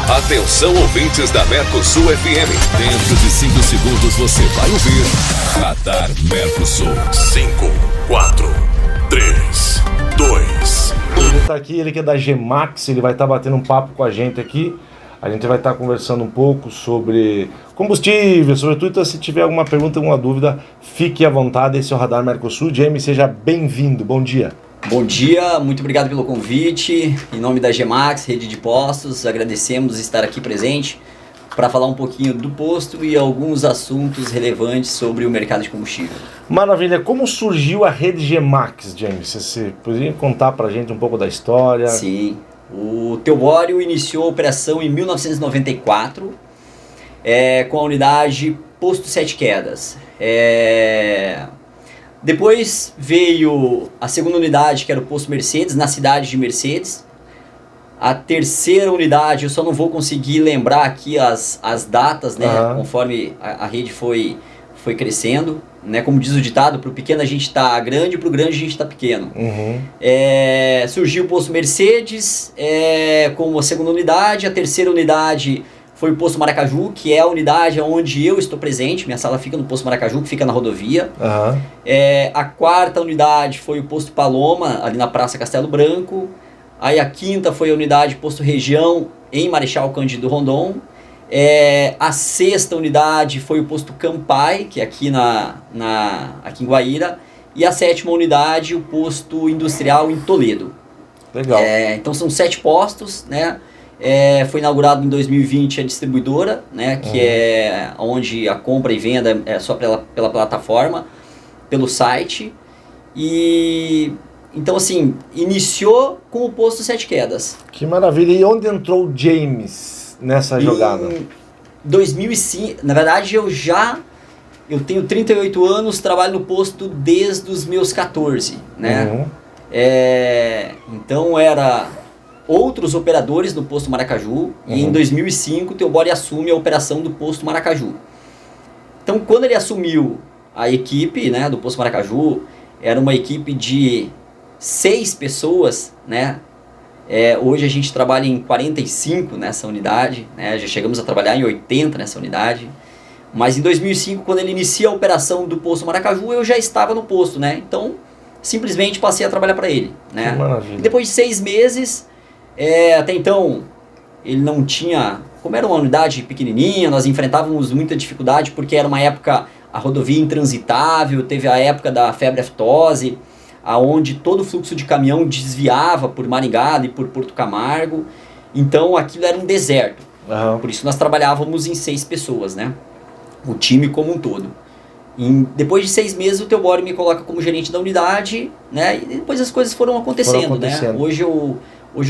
Atenção, ouvintes da Mercosul FM. Dentro de 5 segundos você vai ouvir Radar Mercosul. 5, 4, 3, 2. Ele está aqui, ele que é da Gemax, ele vai estar batendo um papo com a gente aqui. A gente vai estar conversando um pouco sobre combustível, sobre tudo. Então, se tiver alguma pergunta, alguma dúvida, fique à vontade. Esse é o Radar Mercosul. James, seja bem-vindo. Bom dia. Bom dia, muito obrigado pelo convite. Em nome da Gemax, rede de postos, agradecemos estar aqui presente para falar um pouquinho do posto e alguns assuntos relevantes sobre o mercado de combustível. Maravilha. Como surgiu a rede Gemax, James? Você poderia contar para a gente um pouco da história? Sim. O Teobório iniciou a operação em 1994 com a unidade Posto Sete Quedas. Depois veio a segunda unidade, que era o Posto Mercedes, na cidade de Mercedes. A terceira unidade, eu só não vou conseguir lembrar aqui as datas, né? Conforme a rede foi crescendo. Né? Como diz o ditado, para o pequeno a gente está grande, para o grande a gente está pequeno. Surgiu o Posto Mercedes como a segunda unidade. A terceira unidade foi o Posto Maracaju, que é a unidade onde eu estou presente. Minha sala fica no Posto Maracaju, que fica na rodovia. A quarta unidade foi o Posto Paloma, ali na Praça Castelo Branco. Aí a quinta foi a unidade Posto Região, em Marechal Cândido Rondon. A sexta unidade foi o Posto Campai, que é aqui, aqui em Guaíra. E a sétima unidade, o Posto Industrial em Toledo. Legal. Então são 7 postos, né? Foi inaugurado em 2020 a distribuidora, né, que é onde a compra e venda é só pela plataforma, pelo site. E então, assim, iniciou com o Posto Sete Quedas. Que maravilha. E onde entrou o James nessa jogada? Em 2005, na verdade eu tenho 38 anos, trabalho no posto desde os meus 14, né? Então era outros operadores no Posto Maracaju, e em 2005 o Teobório assume a operação do Posto Maracaju. Então, quando ele assumiu a equipe, né, do Posto Maracaju, era uma equipe de 6 pessoas, né? Hoje a gente trabalha em 45 nessa unidade, né? Já chegamos a trabalhar em 80 nessa unidade. Mas em 2005, quando ele inicia a operação do Posto Maracaju, eu já estava no posto, né? Então, simplesmente passei a trabalhar para ele, né? Que maravilha. Depois de 6 meses... até então ele não tinha, como era uma unidade pequenininha, nós enfrentávamos muita dificuldade porque era uma época a rodovia intransitável, teve a época da febre aftosa, aonde todo o fluxo de caminhão desviava por Maringá e por Porto Camargo, então aquilo era um deserto. Por isso nós trabalhávamos em 6 pessoas, né? O time como um todo. Depois de 6 meses o Teobório me coloca como gerente da unidade, né? E depois as coisas foram acontecendo. Né? Hoje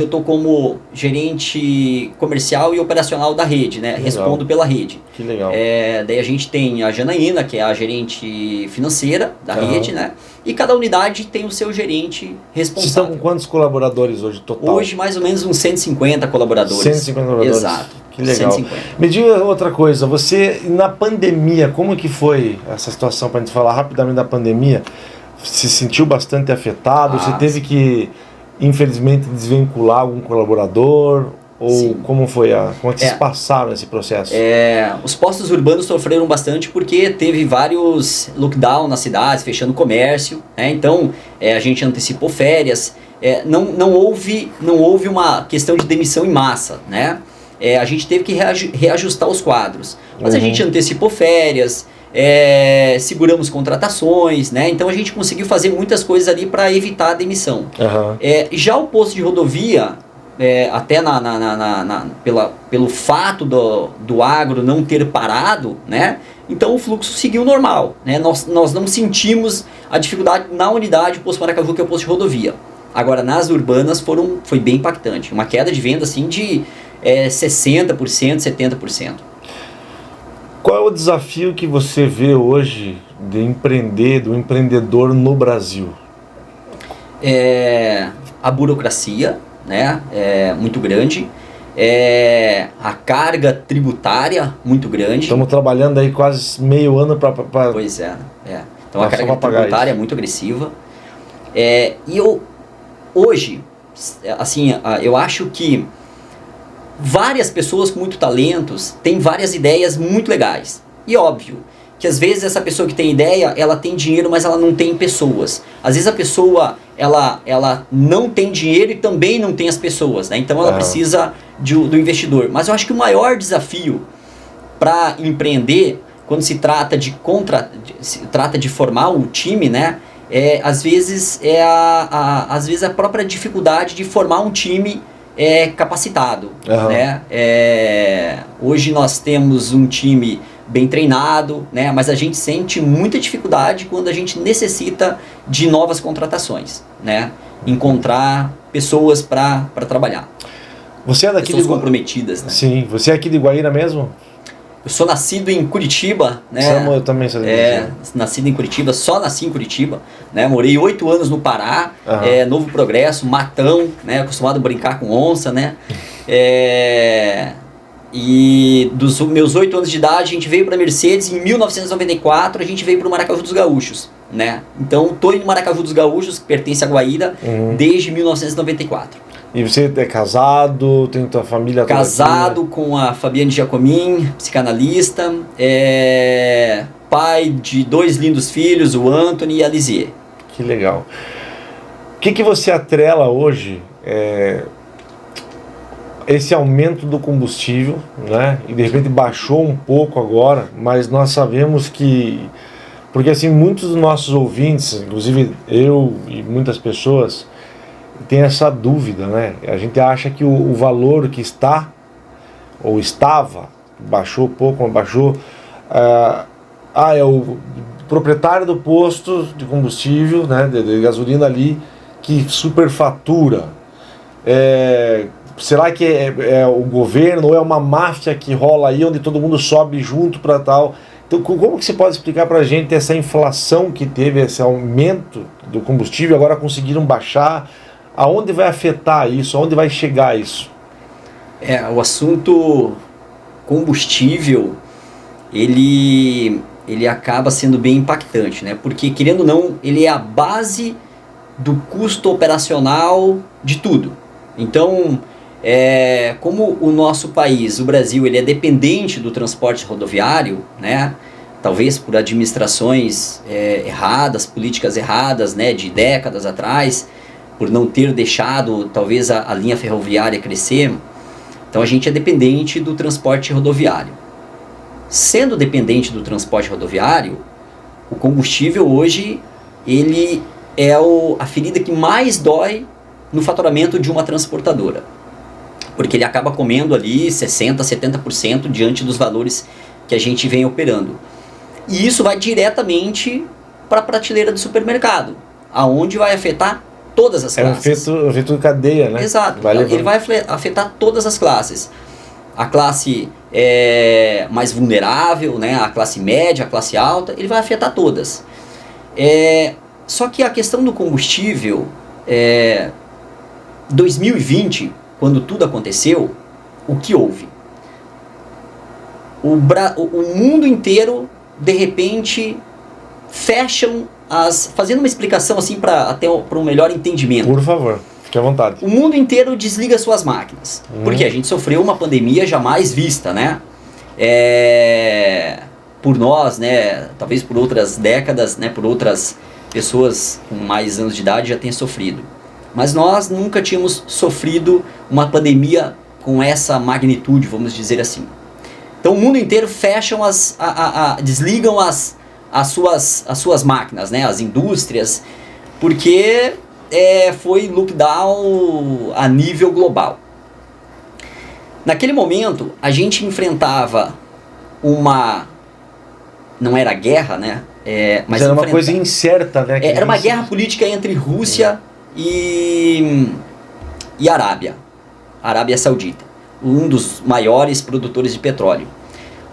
eu estou como gerente comercial e operacional da rede, né? Respondo pela rede. Que legal. Daí a gente tem a Janaína, que é a gerente financeira da rede, né? E cada unidade tem o seu gerente responsável. Vocês estão com quantos colaboradores hoje total? Hoje mais ou menos uns 150 colaboradores. 150 colaboradores. Exato. Que legal. 150. Me diga outra coisa, você na pandemia, como que foi essa situação, para a gente falar rapidamente da pandemia? Se sentiu bastante afetado? Você teve que, infelizmente, desvincular algum colaborador? Ou sim. Como foi como é que vocês passaram esse processo? Os postos urbanos sofreram bastante porque teve vários lockdown nas cidades, fechando comércio, né? Então a gente antecipou férias, não houve uma questão de demissão em massa, né? A gente teve que reajustar os quadros, mas a gente antecipou férias, seguramos contratações, né? Então a gente conseguiu fazer muitas coisas ali para evitar a demissão. Já o posto de rodovia, até pelo fato do agro não ter parado, né? Então o fluxo seguiu normal, né? Nós não sentimos a dificuldade na unidade Posto Maracaju, que é o posto de rodovia. Agora nas urbanas foi bem impactante, uma queda de venda assim de 60%, 70%. Qual é o desafio que você vê hoje de empreender, do empreendedor no Brasil? A burocracia, né? Muito grande. A carga tributária muito grande. Estamos trabalhando aí quase meio ano para... Pois é. Então a carga tributária é muito agressiva. E hoje, assim, eu acho que várias pessoas com muito talentos têm várias ideias muito legais. E óbvio que às vezes essa pessoa que tem ideia, ela tem dinheiro, mas ela não tem pessoas. Às vezes a pessoa, ela não tem dinheiro e também não tem as pessoas, né? Então ela precisa do investidor. Mas eu acho que o maior desafio para empreender, quando se trata de formar um time, né? Às vezes a própria dificuldade de formar um time capacitado, né? Hoje nós temos um time bem treinado, né? Mas a gente sente muita dificuldade quando a gente necessita de novas contratações, né? Encontrar pessoas para trabalhar. Você é daqui pessoas comprometidas, né? Sim, você é aqui de Guaíra mesmo? Eu sou nascido em Curitiba, né? Eu também sou nascido em Curitiba, só nasci em Curitiba, né? Morei 8 anos no Pará, Novo Progresso, Matão, né? Acostumado a brincar com onça, né? E dos meus 8 anos de idade, a gente veio para Mercedes. Em 1994, a gente veio para o Maracaju dos Gaúchos, né? Então, estou no Maracaju dos Gaúchos, que pertence à Guaíra, desde 1994. E você é casado, tem tua família toda casado aqui, né? Com a Fabiane Giacomin, psicanalista, pai de 2 lindos filhos, o Anthony e a Lisier. Que legal. O que você atrela hoje esse aumento do combustível, né? E de repente baixou um pouco agora, mas nós sabemos que... Porque assim, muitos dos nossos ouvintes, inclusive eu e muitas pessoas, tem essa dúvida, né? A gente acha que o valor que está, ou estava, baixou pouco, mas baixou... é o proprietário do posto de combustível, né, de gasolina ali, que superfatura. Será que é o governo ou é uma máfia que rola aí, onde todo mundo sobe junto para tal? Então, como que você pode explicar para a gente essa inflação que teve, esse aumento do combustível, agora conseguiram baixar? Aonde vai afetar isso? Aonde vai chegar isso? O assunto combustível, ele acaba sendo bem impactante, né? Porque, querendo ou não, ele é a base do custo operacional de tudo. Então, como o nosso país, o Brasil, ele é dependente do transporte rodoviário, né? Talvez por administrações erradas, políticas erradas, né? De décadas atrás, por não ter deixado, talvez, a linha ferroviária crescer. Então, a gente é dependente do transporte rodoviário. Sendo dependente do transporte rodoviário, o combustível hoje, ele é a ferida que mais dói no faturamento de uma transportadora. Porque ele acaba comendo ali 60%, 70% diante dos valores que a gente vem operando. E isso vai diretamente para a prateleira do supermercado, aonde vai afetar todas as classes. É um efeito de cadeia, né? Exato. Ele vai afetar todas as classes. A classe mais vulnerável, né? A classe média, a classe alta, ele vai afetar todas. Só que a questão do combustível, 2020, quando tudo aconteceu, o que houve? O mundo inteiro, de repente, fecham fazendo uma explicação assim para um melhor entendimento. Por favor, fique à vontade. O mundo inteiro desliga suas máquinas, porque a gente sofreu uma pandemia jamais vista, né? Por nós, né? Talvez por outras décadas, né? Por outras pessoas com mais anos de idade já tenham sofrido. Mas nós nunca tínhamos sofrido uma pandemia com essa magnitude, vamos dizer assim. Então o mundo inteiro fecham desligam as suas máquinas, né? As indústrias, porque foi lockdown a nível global. Naquele momento, a gente enfrentava não era guerra, né? Mas era uma coisa incerta, né? Era uma guerra política entre Rússia e Arábia Saudita, um dos maiores produtores de petróleo.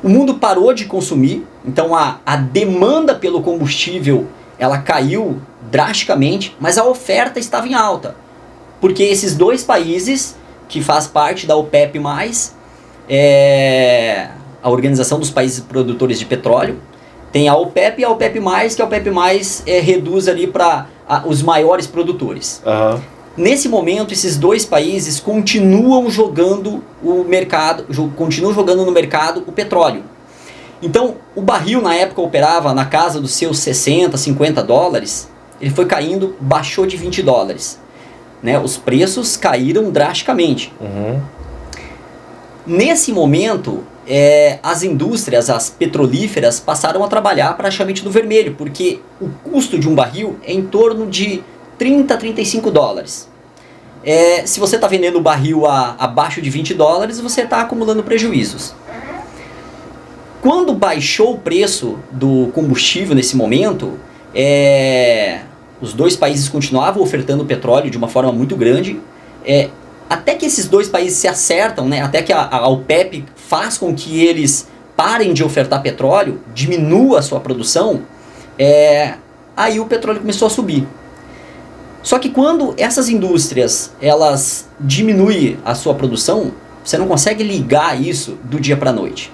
O mundo parou de consumir, então a demanda pelo combustível ela caiu drasticamente, mas a oferta estava em alta, porque esses 2 países que faz parte da OPEP+, a Organização dos Países Produtores de Petróleo, tem a OPEP e a OPEP+, que a OPEP+, reduz ali para os maiores produtores. Nesse momento, esses dois países continuam jogando no mercado o petróleo. Então, o barril na época operava na casa dos seus 60, 50 dólares, ele foi caindo, baixou de 20 dólares. Né? Os preços caíram drasticamente. Nesse momento, as indústrias, as petrolíferas, passaram a trabalhar praticamente no vermelho, porque o custo de um barril é em torno de 30 a 35 dólares. Se você está vendendo o barril abaixo de 20 dólares, você está acumulando prejuízos. Quando baixou o preço do combustível nesse momento, os dois países continuavam ofertando petróleo de uma forma muito grande, até que esses dois países se acertam, né? Até que a OPEP faz com que eles parem de ofertar petróleo, diminua a sua produção, aí o petróleo começou a subir. Só que quando essas indústrias elas diminuem a sua produção, você não consegue ligar isso do dia para a noite.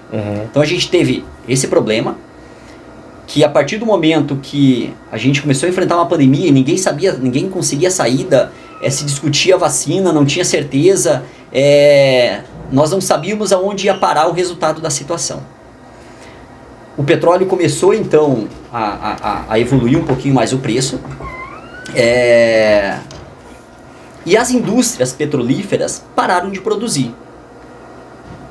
Então a gente teve esse problema, que a partir do momento que a gente começou a enfrentar uma pandemia e ninguém conseguia saída, se discutia a vacina, não tinha certeza, nós não sabíamos aonde ia parar o resultado da situação. O petróleo começou então a evoluir um pouquinho mais o preço, e as indústrias petrolíferas pararam de produzir.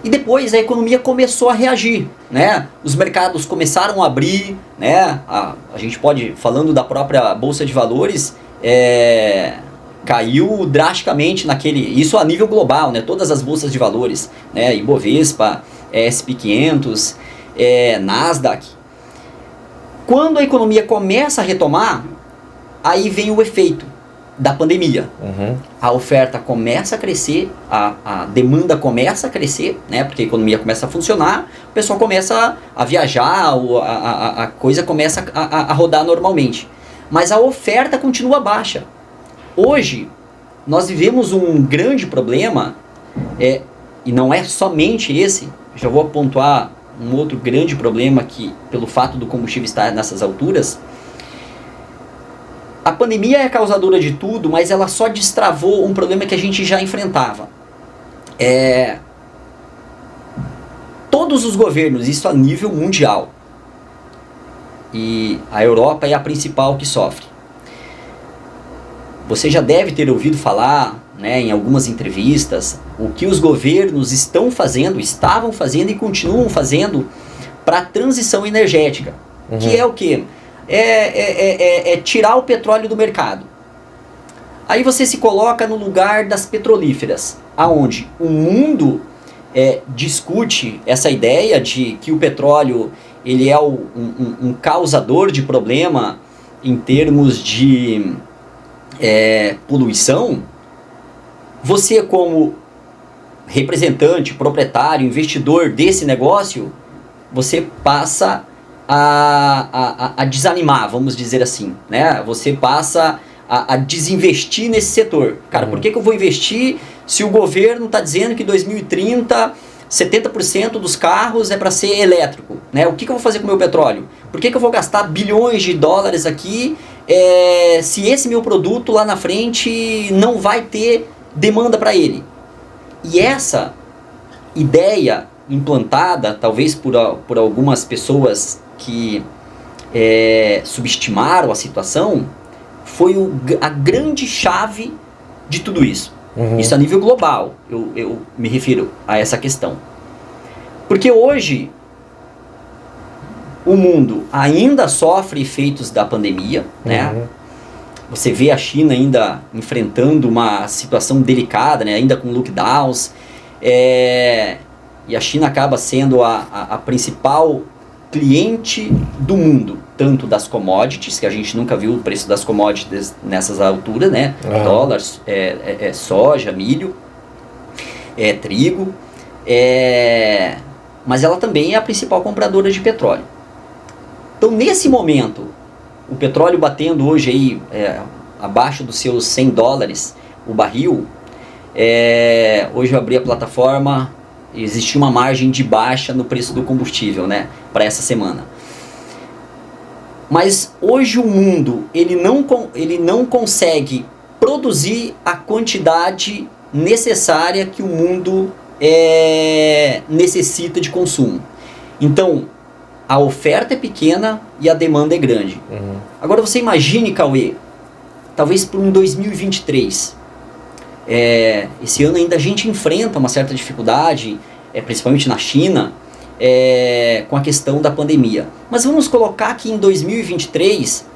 E depois a economia começou a reagir, né? Os mercados começaram a abrir, né? A gente pode, falando da própria Bolsa de Valores, caiu drasticamente isso a nível global, né? Todas as bolsas de valores, né? Ibovespa, S&P 500, Nasdaq. Quando a economia começa a retomar, aí vem o efeito da pandemia. A oferta começa a crescer, a demanda começa a crescer, né? Porque a economia começa a funcionar, o pessoal começa a viajar, a coisa começa a rodar normalmente. Mas a oferta continua baixa. Hoje, nós vivemos um grande problema, e não é somente esse, já vou pontuar um outro grande problema que, pelo fato do combustível estar nessas alturas. A pandemia é causadora de tudo, mas ela só destravou um problema que a gente já enfrentava. Todos os governos, isso a nível mundial, e a Europa é a principal que sofre. Você já deve ter ouvido falar, né, em algumas entrevistas, o que os governos estavam fazendo e continuam fazendo para a transição energética. Que é o quê? Tirar o petróleo do mercado. Aí você se coloca no lugar das petrolíferas, aonde o mundo discute essa ideia de que o petróleo ele é um causador de problema em termos de poluição. Você, como representante, proprietário, investidor desse negócio, você passa a desanimar, vamos dizer assim, né? Você passa a desinvestir nesse setor. Cara, por que eu vou investir se o governo está dizendo que em 2030 70% dos carros é para ser elétrico, né? O que eu vou fazer com o meu petróleo? Por que eu vou gastar bilhões de dólares aqui se esse meu produto lá na frente não vai ter demanda para ele? E essa ideia implantada, talvez por algumas pessoas que subestimaram a situação, foi a grande chave de tudo isso. Isso a nível global, eu me refiro a essa questão. Porque hoje o mundo ainda sofre efeitos da pandemia, né? Você vê a China ainda enfrentando uma situação delicada, né? Ainda com lockdowns, e a China acaba sendo a principal cliente do mundo, tanto das commodities, que a gente nunca viu o preço das commodities nessas alturas, né? Dólares, soja, milho, trigo, mas ela também é a principal compradora de petróleo. Então, nesse momento, o petróleo batendo hoje aí, abaixo dos seus 100 dólares o barril, hoje eu abri a plataforma, existia uma margem de baixa no preço do combustível, né, para essa semana. Mas hoje o mundo ele não consegue produzir a quantidade necessária que o mundo necessita de consumo. Então, a oferta é pequena e a demanda é grande. Agora você imagine, Cauê, talvez para um 2023. Esse ano ainda a gente enfrenta uma certa dificuldade, principalmente na China, com a questão da pandemia. Mas vamos colocar que em 2023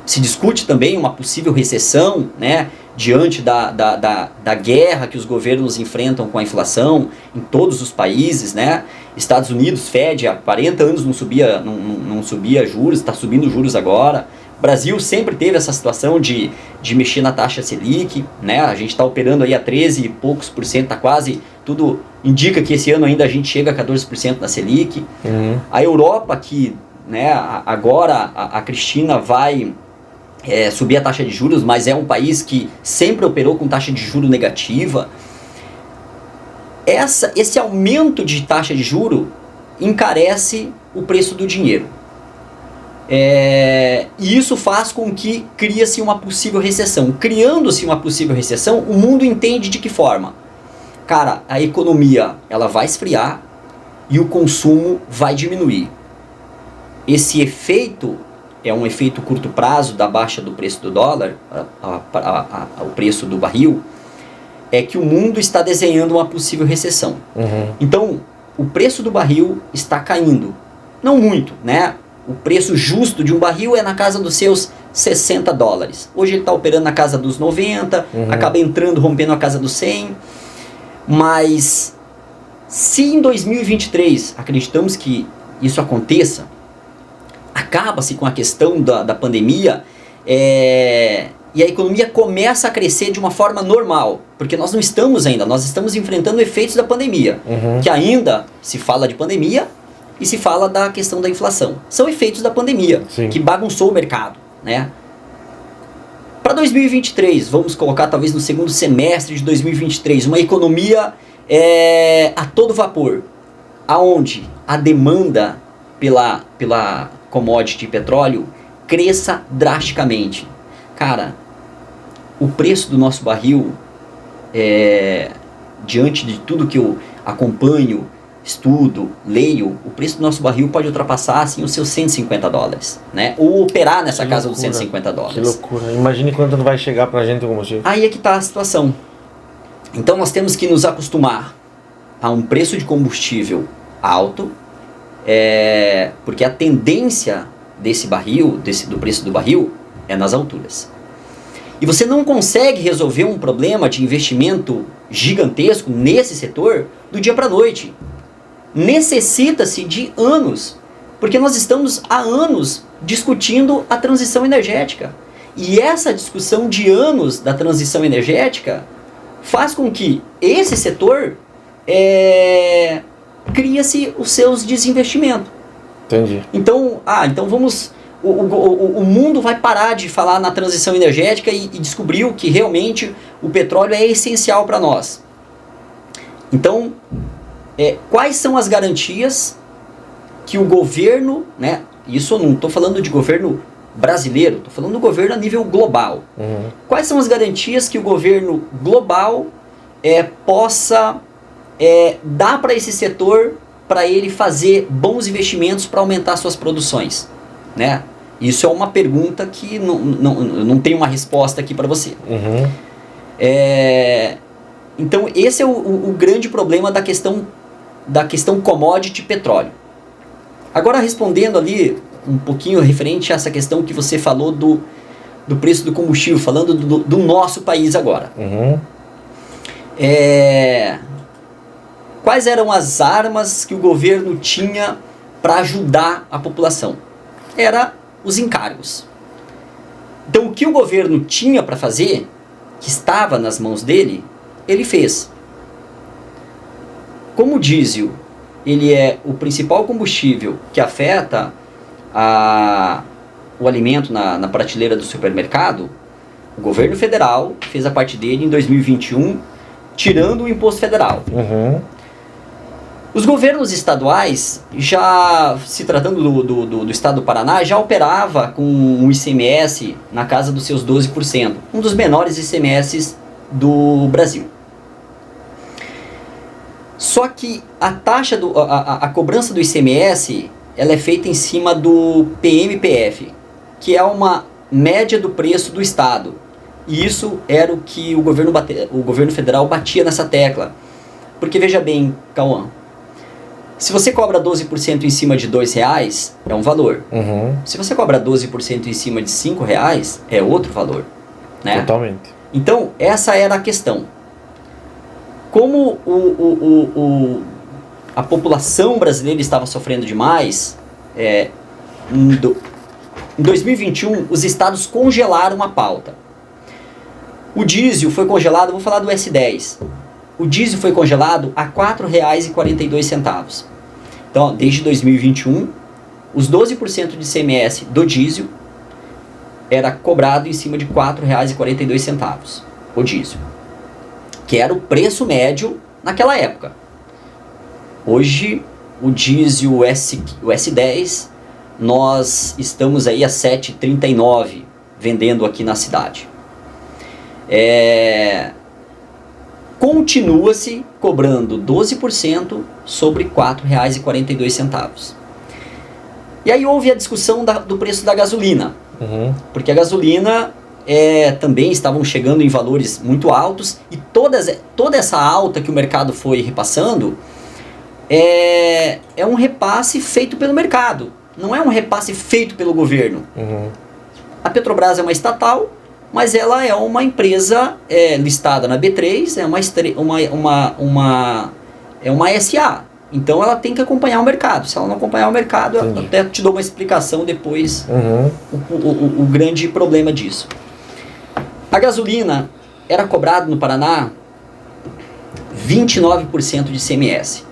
se discute também uma possível recessão, né, diante da guerra que os governos enfrentam com a inflação em todos os países, né? Estados Unidos, Fed, há 40 anos não subia juros, está subindo juros agora. Brasil sempre teve essa situação de mexer na taxa Selic, né? A gente está operando aí a 13 e poucos por cento, tá quase, tudo indica que esse ano ainda a gente chega a 14% na Selic. A Europa, que, né, agora a Cristina vai subir a taxa de juros, mas é um país que sempre operou com taxa de juros negativa. Esse aumento de taxa de juros encarece o preço do dinheiro. E isso faz com que crie-se uma possível recessão. Criando-se uma possível recessão, o mundo entende de que forma? Cara, a economia ela vai esfriar e o consumo vai diminuir. Esse efeito é um efeito curto prazo da baixa do preço do dólar, o preço do barril, é que o mundo está desenhando uma possível recessão. Então, o preço do barril está caindo. Não muito, né? O preço justo de um barril é na casa dos seus $60. Hoje ele está operando na casa dos 90, acaba entrando, rompendo a casa dos 100. Mas, se em 2023 acreditamos que isso aconteça, acaba-se com a questão da pandemia e a economia começa a crescer de uma forma normal, porque nós não estamos ainda, nós estamos enfrentando efeitos da pandemia, que ainda se fala de pandemia e se fala da questão da inflação. São efeitos da pandemia, que bagunçou o mercado, né? Para 2023, vamos colocar talvez no segundo semestre de 2023, uma economia a todo vapor, aonde a demanda pela commodity petróleo cresça drasticamente. Cara, o preço do nosso barril, diante de tudo que eu acompanho, estudo, leio, o preço do nosso barril pode ultrapassar assim, os seus $150, né? Ou operar nessa casa dos $150. Que loucura. Imagine quanto não vai chegar pra gente o combustível. Aí é que está a situação. Então nós temos que nos acostumar a um preço de combustível alto, porque a tendência desse barril, do preço do barril, é nas alturas. E você não consegue resolver um problema de investimento gigantesco nesse setor do dia para a noite. Necessita-se de anos, porque nós estamos há anos discutindo a transição energética. E essa discussão de anos da transição energética faz com que esse setor cria-se os seus desinvestimentos. Entendi. Então vamos... O mundo vai parar de falar na transição energética e descobriu que realmente o petróleo é essencial para nós. Então, quais são as garantias que o governo, né? Isso eu não estou falando de governo brasileiro, estou falando do governo a nível global. Quais são as garantias que o governo global possa dar para esse setor, para ele fazer bons investimentos para aumentar suas produções, né? Isso é uma pergunta que eu não tenho uma resposta aqui para você. Então esse é o grande problema da questão commodity petróleo. Agora respondendo ali um pouquinho referente a essa questão que você falou do preço do combustível, falando do nosso país agora. Quais eram as armas que o governo tinha para ajudar a população? Era os encargos. Então o que o governo tinha para fazer, que estava nas mãos dele, ele fez. Como o diesel, ele é o principal combustível que afeta o alimento na prateleira do supermercado, o governo federal fez a parte dele em 2021, tirando o imposto federal. Os governos estaduais, já se tratando do estado do Paraná, já operava com um ICMS na casa dos seus 12%, um dos menores ICMS do Brasil. Só que a taxa, a cobrança do ICMS, ela é feita em cima do PMPF, que é uma média do preço do estado. E isso era o que o governo federal batia nessa tecla. Porque veja bem, Cauã, se você cobra 12% em cima de R$2, é um valor. Uhum. Se você cobra 12% em cima de R$5, é outro valor. Né? Totalmente. Então, essa era a questão. Como a população brasileira estava sofrendo demais, em 2021, os estados congelaram a pauta. O diesel foi congelado, vou falar do S10. O diesel foi congelado a R$ 4,42. Então, desde 2021, os 12% de ICMS do diesel era cobrado em cima de R$ 4,42 o diesel, que era o preço médio naquela época. Hoje, o diesel o S10, nós estamos aí a R$ 7,39 vendendo aqui na cidade. Continua-se cobrando 12% sobre R$ 4,42. E aí houve a discussão do preço da gasolina. Uhum. Porque a gasolina também estavam chegando em valores muito altos e toda essa alta que o mercado foi repassando é um repasse feito pelo mercado, não é um repasse feito pelo governo. Uhum. A Petrobras é uma estatal, mas ela é uma empresa listada na B3, é uma SA. Então ela tem que acompanhar o mercado. Se ela não acompanhar o mercado, eu até te dou uma explicação depois, o grande problema disso. A gasolina era cobrada no Paraná 29% de ICMS.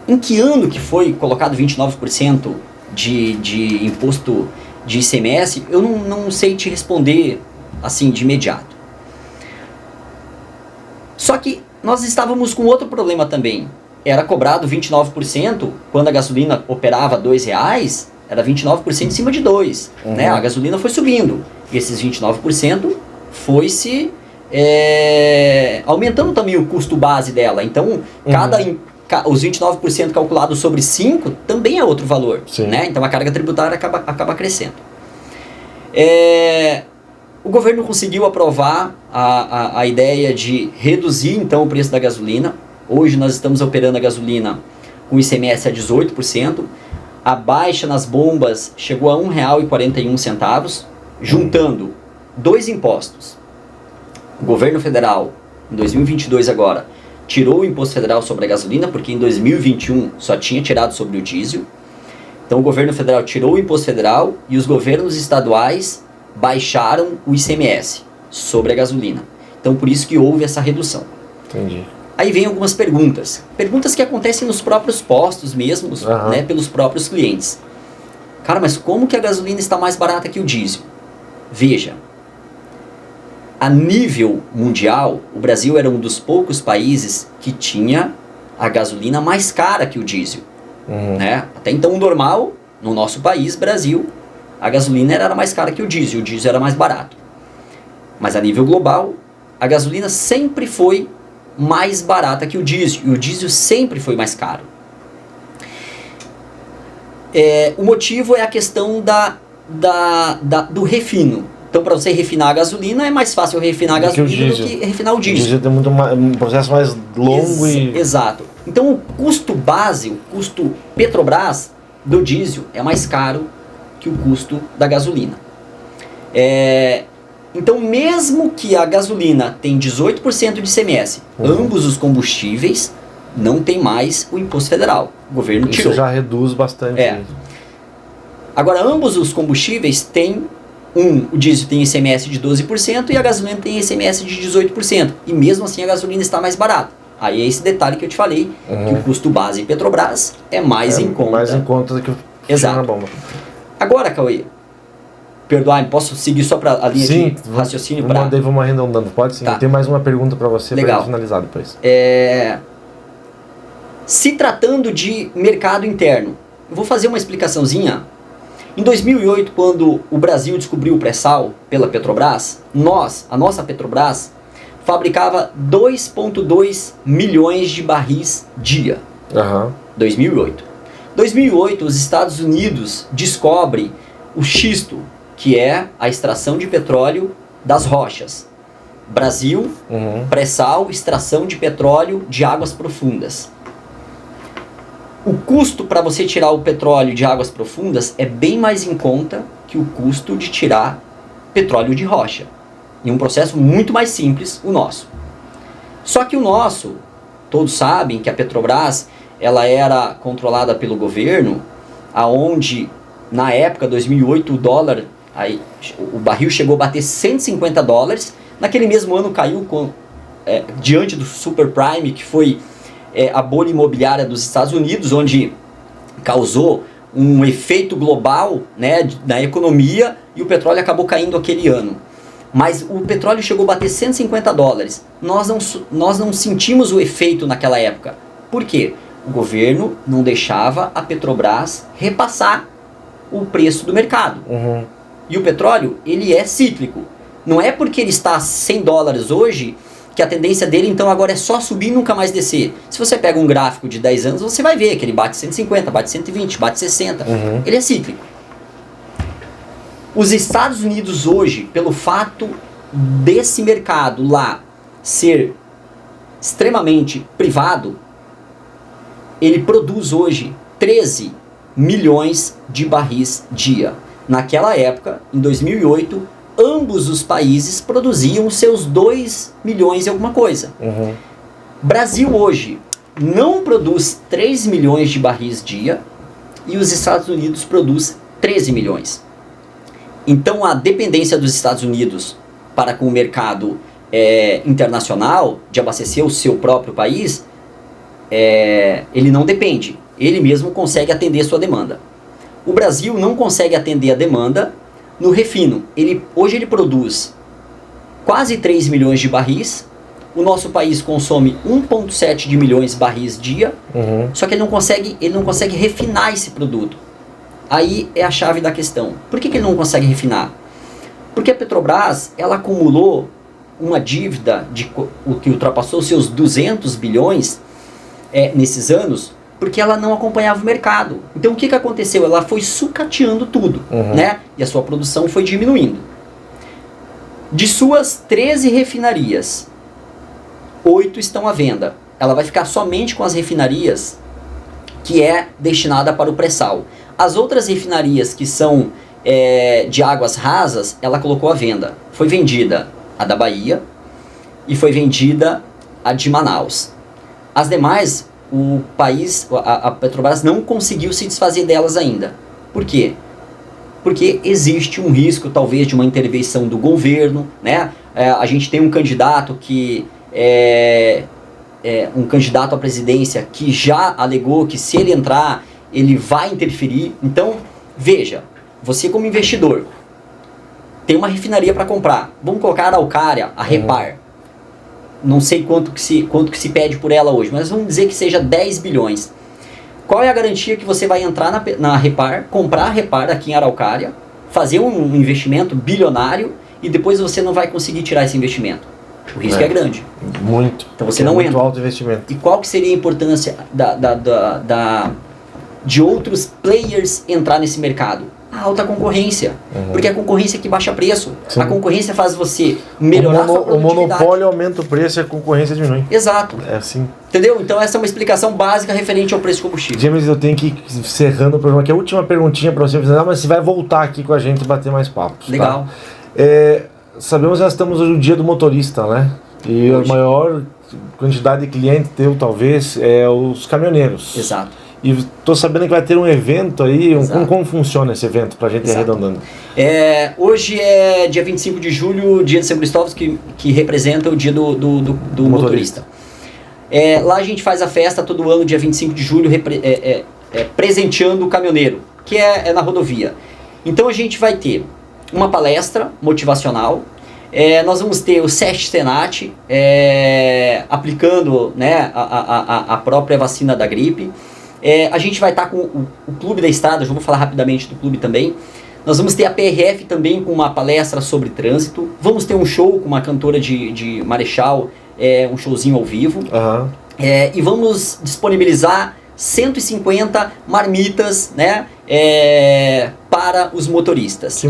Em que ano que foi colocado 29% de imposto de ICMS, eu não sei te responder assim de imediato. Só que nós estávamos com outro problema também. Era cobrado 29%, quando a gasolina operava R$2, era 29% em cima de 2. Uhum. Né? A gasolina foi subindo. E esses 29% foi se aumentando também o custo base dela. Então, os 29% calculados sobre 5 também é outro valor. Né? Então a carga tributária acaba crescendo. O governo conseguiu aprovar a ideia de reduzir então o preço da gasolina. Hoje nós estamos operando a gasolina com ICMS a 18%. A baixa nas bombas chegou a R$ 1,41, juntando dois impostos. O governo federal, em 2022 agora, tirou o imposto federal sobre a gasolina, porque em 2021 só tinha tirado sobre o diesel. Então o governo federal tirou o imposto federal e os governos estaduais baixaram o ICMS sobre a gasolina. Então por isso que houve essa redução. Entendi. Aí vem algumas perguntas. Perguntas que acontecem nos próprios postos mesmos, né, pelos próprios clientes. Cara, mas como que a gasolina está mais barata que o diesel? Veja, a nível mundial, o Brasil era um dos poucos países que tinha a gasolina mais cara que o diesel. Né? Até então, o normal, no nosso país, Brasil, a gasolina era mais cara que o diesel era mais barato. Mas a nível global, a gasolina sempre foi mais barata que o diesel, e o diesel sempre foi mais caro. O motivo é a questão do refino. Então, para você refinar a gasolina, é mais fácil refinar a gasolina do que refinar o diesel. O diesel tem um processo mais longo Exato. Então, o custo base, o custo Petrobras do diesel é mais caro que o custo da gasolina. Então, mesmo que a gasolina tem 18% de ICMS, ambos os combustíveis não tem mais o imposto federal. O governo tirou. Isso já reduz bastante. Agora, ambos os combustíveis têm o diesel tem ICMS de 12% e a gasolina tem ICMS de 18%. E mesmo assim a gasolina está mais barata. Aí é esse detalhe que eu te falei, que o custo base Petrobras é mais em conta. Mais em conta do que na bomba. Agora, Cauê, perdoar, posso seguir só para a linha de raciocínio? Vamos arredondando, pode sim. Tá. Eu tenho mais uma pergunta para você para finalizar depois. Se tratando de mercado interno, eu vou fazer uma explicaçãozinha. Em 2008, quando o Brasil descobriu o pré-sal pela Petrobras, a nossa Petrobras, fabricava 2,2 milhões de barris dia. 2008. 2008, os Estados Unidos descobrem o xisto, que é a extração de petróleo das rochas. Brasil, pré-sal, extração de petróleo de águas profundas. O custo para você tirar o petróleo de águas profundas é bem mais em conta que o custo de tirar petróleo de rocha. Em um processo muito mais simples, o nosso. Só que o nosso, todos sabem que a Petrobras, ela era controlada pelo governo, aonde na época, 2008, o dólar, o barril chegou a bater $150. Naquele mesmo ano caiu diante do superprime, que foi a bolha imobiliária dos Estados Unidos, onde causou um efeito global, né, na economia, e o petróleo acabou caindo aquele ano. Mas o petróleo chegou a bater $150. Nós não sentimos o efeito naquela época. Por quê? O governo não deixava a Petrobras repassar o preço do mercado. E o petróleo, ele é cíclico. Não é porque ele está a $100 hoje que a tendência dele então agora é só subir e nunca mais descer. Se você pega um gráfico de 10 anos, você vai ver que ele bate 150, bate 120, bate 60. Ele é cíclico. Os Estados Unidos hoje, pelo fato desse mercado lá ser extremamente privado, ele produz hoje 13 milhões de barris dia. Naquela época, em 2008, ambos os países produziam seus 2 milhões e alguma coisa. Brasil hoje não produz 3 milhões de barris dia e os Estados Unidos produz 13 milhões. Então a dependência dos Estados Unidos para com o mercado internacional, de abastecer o seu próprio país, ele não depende. Ele mesmo consegue atender sua demanda. O Brasil não consegue atender a demanda no refino. Hoje ele produz quase 3 milhões de barris. O nosso país consome 1,7 de milhões de barris dia. Só que ele não consegue refinar esse produto. Aí é a chave da questão. Por que ele não consegue refinar? Porque a Petrobras, ela acumulou uma dívida que ultrapassou seus 200 bilhões nesses anos, porque ela não acompanhava o mercado. Então o que aconteceu? Ela foi sucateando tudo, né? E a sua produção foi diminuindo. De suas 13 refinarias, 8 estão à venda. Ela vai ficar somente com as refinarias que é destinada para o pré-sal. As outras refinarias que são de águas rasas, ela colocou à venda. Foi vendida a da Bahia e foi vendida a de Manaus. As demais, a Petrobras não conseguiu se desfazer delas ainda. Por quê? Porque existe um risco, talvez, de uma intervenção do governo, né? A gente tem um candidato um candidato à presidência que já alegou que se ele entrar, ele vai interferir. Então, veja, você como investidor, tem uma refinaria para comprar. Vamos colocar a Araucária, a Repar. Não sei quanto que se pede por ela hoje, mas vamos dizer que seja 10 bilhões. Qual é a garantia que você vai entrar na Repar, comprar a Repar aqui em Araucária, fazer um investimento bilionário e depois você não vai conseguir tirar esse investimento? O risco é grande. Muito. Então você não entra. Muito alto investimento. E qual que seria a importância de outros players entrar nesse mercado? A alta concorrência. Porque é a concorrência que baixa preço. Sim. A concorrência faz você melhorar a sua produtividade. O monopólio aumenta o preço e a concorrência diminui. Exato. É assim. Entendeu? Então essa é uma explicação básica referente ao preço do combustível. James, eu tenho que ir encerrando o programa aqui. A última perguntinha para você fazer, mas você vai voltar aqui com a gente e bater mais papos. Legal. Tá? Sabemos que nós estamos hoje no dia do motorista, né? E hoje, a maior quantidade de cliente teu, talvez, é os caminhoneiros. Exato. E estou sabendo que vai ter um evento aí. Como funciona esse evento, para a gente ir arredondando? Hoje é dia 25 de julho, dia de São Cristóvão, que representa o dia do motorista. Lá a gente faz a festa todo ano, dia 25 de julho, presenteando o caminhoneiro, que é na rodovia. Então a gente vai ter uma palestra motivacional. Nós vamos ter o SESC Senat, aplicando, né, a própria vacina da gripe. A gente vai estar com o Clube da Estrada, eu vou falar rapidamente do clube também. Nós vamos ter a PRF também com uma palestra sobre trânsito. Vamos ter um show com uma cantora de Marechal, um showzinho ao vivo. Uhum. E vamos disponibilizar 150 marmitas, né, para os motoristas.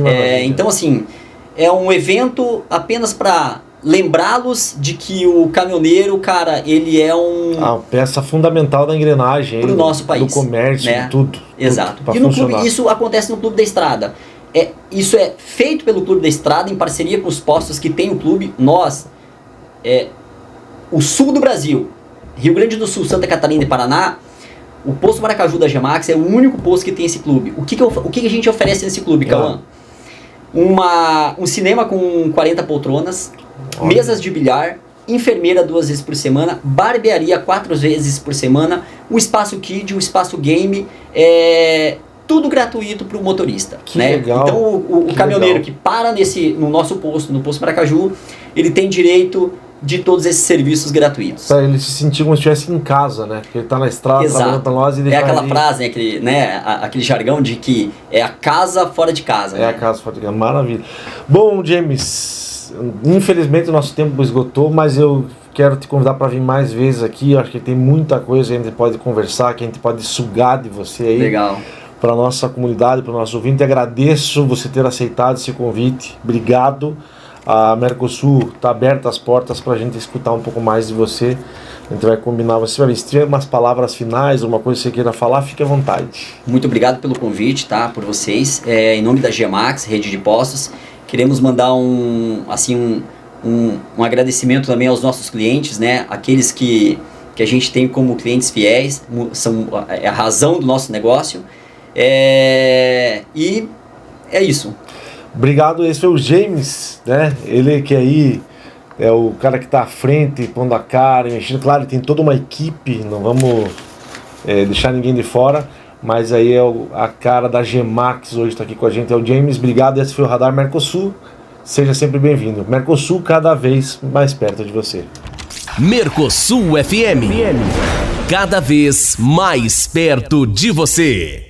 Então, assim, é um evento apenas para lembrá-los de que o caminhoneiro, cara, ele é uma peça fundamental da engrenagem para o nosso país, do comércio, né? tudo. Exato. Tudo e no clube, isso acontece no Clube da Estrada. Isso é feito pelo Clube da Estrada em parceria com os postos que tem o clube. Nós, o sul do Brasil, Rio Grande do Sul, Santa Catarina e Paraná, o posto Maracaju da Gemax é o único posto que tem esse clube. O que a gente oferece nesse clube, Cauã? Um cinema com 40 poltronas, mesas de bilhar, enfermeira 2 vezes por semana, barbearia 4 vezes por semana, o espaço kid, o espaço game, tudo gratuito para o motorista. Que né? legal. Então o caminhoneiro que para no nosso posto, no posto Maracaju, ele tem direito de todos esses serviços gratuitos. Pra ele se sentir como se estivesse em casa, né? Porque ele tá na estrada, trabalhando pra nós e ele aquela frase, aquele jargão de que é a casa fora de casa. A casa fora de casa, maravilha. Bom, James, infelizmente o nosso tempo esgotou, mas eu quero te convidar para vir mais vezes aqui. Eu acho que tem muita coisa que a gente pode conversar, que a gente pode sugar de você aí. Legal. Para nossa comunidade, para o nosso ouvinte. Agradeço você ter aceitado esse convite. Obrigado. A Mercosul está aberta as portas para a gente escutar um pouco mais de você. A gente vai combinar. Você vai ver, se tiver umas palavras finais, uma coisa que você queira falar, fique à vontade. Muito obrigado pelo convite, tá? Por vocês. Em nome da Gemax, Rede de Postos, queremos mandar um agradecimento também aos nossos clientes, né? Aqueles que a gente tem como clientes fiéis, são a razão do nosso negócio. E é isso. Obrigado, esse foi o James, né? Ele que aí é o cara que está à frente, pondo a cara, mexendo. Claro, tem toda uma equipe, não vamos deixar ninguém de fora, mas aí a cara da Gemax hoje está aqui com a gente, é o James. Obrigado, esse foi o Radar Mercosul. Seja sempre bem-vindo. Mercosul cada vez mais perto de você. Mercosul FM, cada vez mais perto de você.